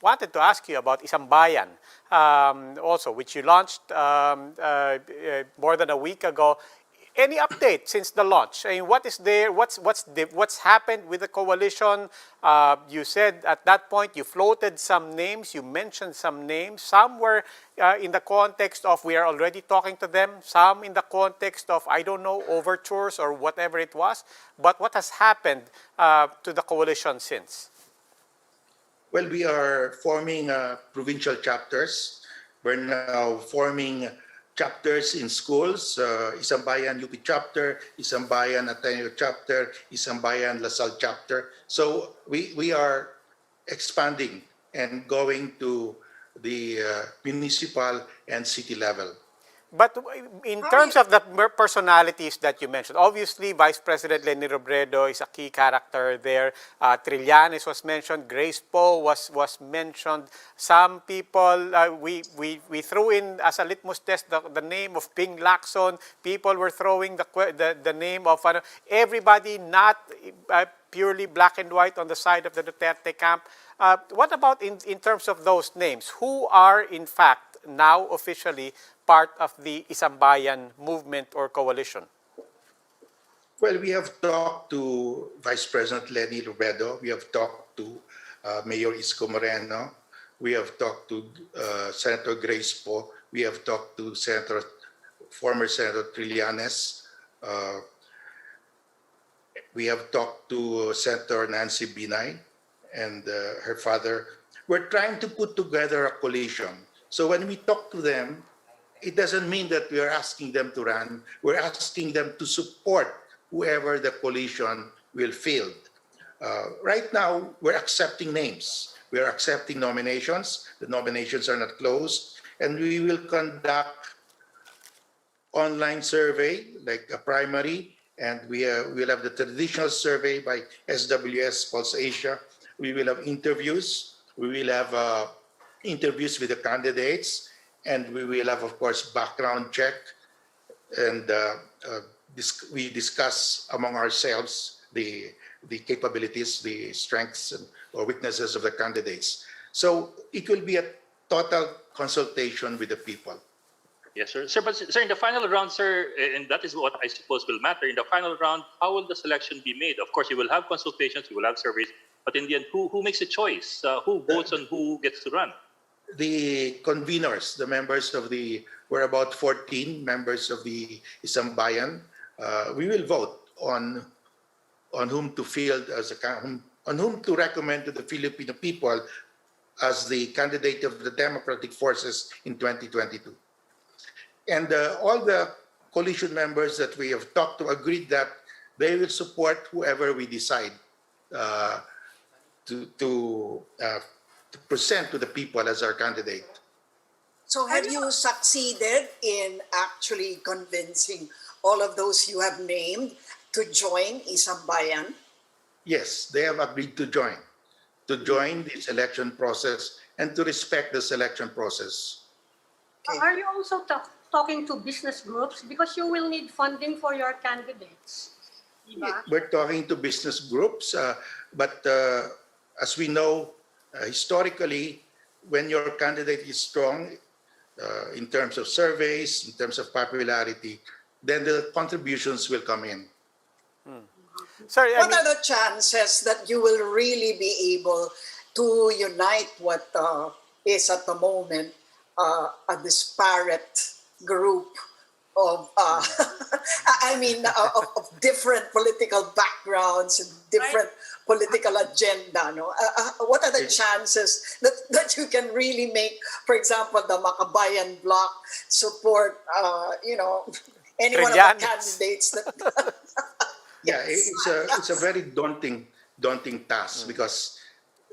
Wanted to ask you about 1Sambayan, also, which you launched more than a week ago. Any update since the launch? I mean, what is there? What's happened with the coalition? You said at that point you floated some names. You mentioned some names. Some were in the context of we are already talking to them. Some in the context of I don't know overtures or whatever it was. But what has happened to the coalition since? Well, we are forming provincial chapters. We're now forming chapters in schools, 1Sambayan UP chapter, 1Sambayan Ateneo chapter, 1Sambayan Lasal chapter. So we are expanding and going to the municipal and city level. But in terms of the personalities that you mentioned, obviously Vice President Leni Robredo is a key character there. Trillanes was mentioned. Grace Poe was mentioned. Some people, we threw in as a litmus test the name of Ping Lacson. People were throwing the name of everybody not purely black and white on the side of the Duterte camp. What about in terms of those names? Who are in fact now officially part of the 1Sambayan movement or coalition? Well, we have talked to Vice President Leni Robredo. We have talked to Mayor Isko Moreno. We have talked to Senator Grace Poe. We have talked to former Senator Trillanes. We have talked to Senator Nancy Binay and her father. We're trying to put together a coalition. So when we talk to them, it doesn't mean that we are asking them to run. We're asking them to support whoever the coalition will field. Right now, we're accepting names. We're accepting nominations. The nominations are not closed. And we will conduct online survey, like a primary, and we'll have the traditional survey by SWS Pulse Asia. We will have interviews. We will have interviews with the candidates, and we will have, of course, background check, and we discuss among ourselves the capabilities, the strengths or weaknesses of the candidates. So it will be a total consultation with the people. Yes, sir. Sir, but sir, in the final round, sir, and that is what I suppose will matter. In the final round, how will the selection be made? Of course, you will have consultations, you will have surveys, but in the end, who makes the choice? Who votes on who gets to run? The conveners, the members of we're about 14 members of the 1Sambayan. We will vote on whom to field on whom to recommend to the Filipino people as the candidate of the Democratic Forces in 2022. And all the coalition members that we have talked to agreed that they will support whoever we decide to present to the people as our candidate. So have you succeeded in actually convincing all of those you have named to join 1Sambayan? Yes, they have agreed to join the selection process and to respect the selection process. Okay. Are you also talking to business groups? Because you will need funding for your candidates. Diba? We're talking to business groups, but as we know, historically, when your candidate is strong in terms of surveys, in terms of popularity, then the contributions will come in. Sorry, what are the chances that you will really be able to unite what is at the moment a disparate group of, of different political backgrounds and different political agenda? No? What are the chances that you can really make, for example, the Makabayan bloc support, any one of the candidates that... Yeah, it's a very daunting task because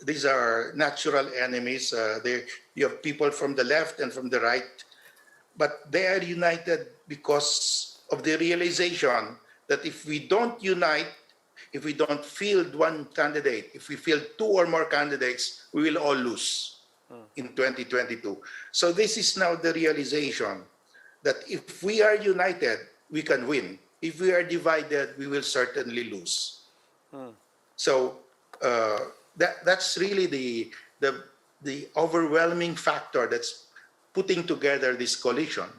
these are natural enemies. You have people from the left and from the right, but they are united because of the realization that if we don't unite, if we don't field one candidate, if we field two or more candidates, we will all lose in 2022. So this is now the realization that if we are united, we can win. If we are divided, we will certainly lose. So that's really the the overwhelming factor that's putting together this coalition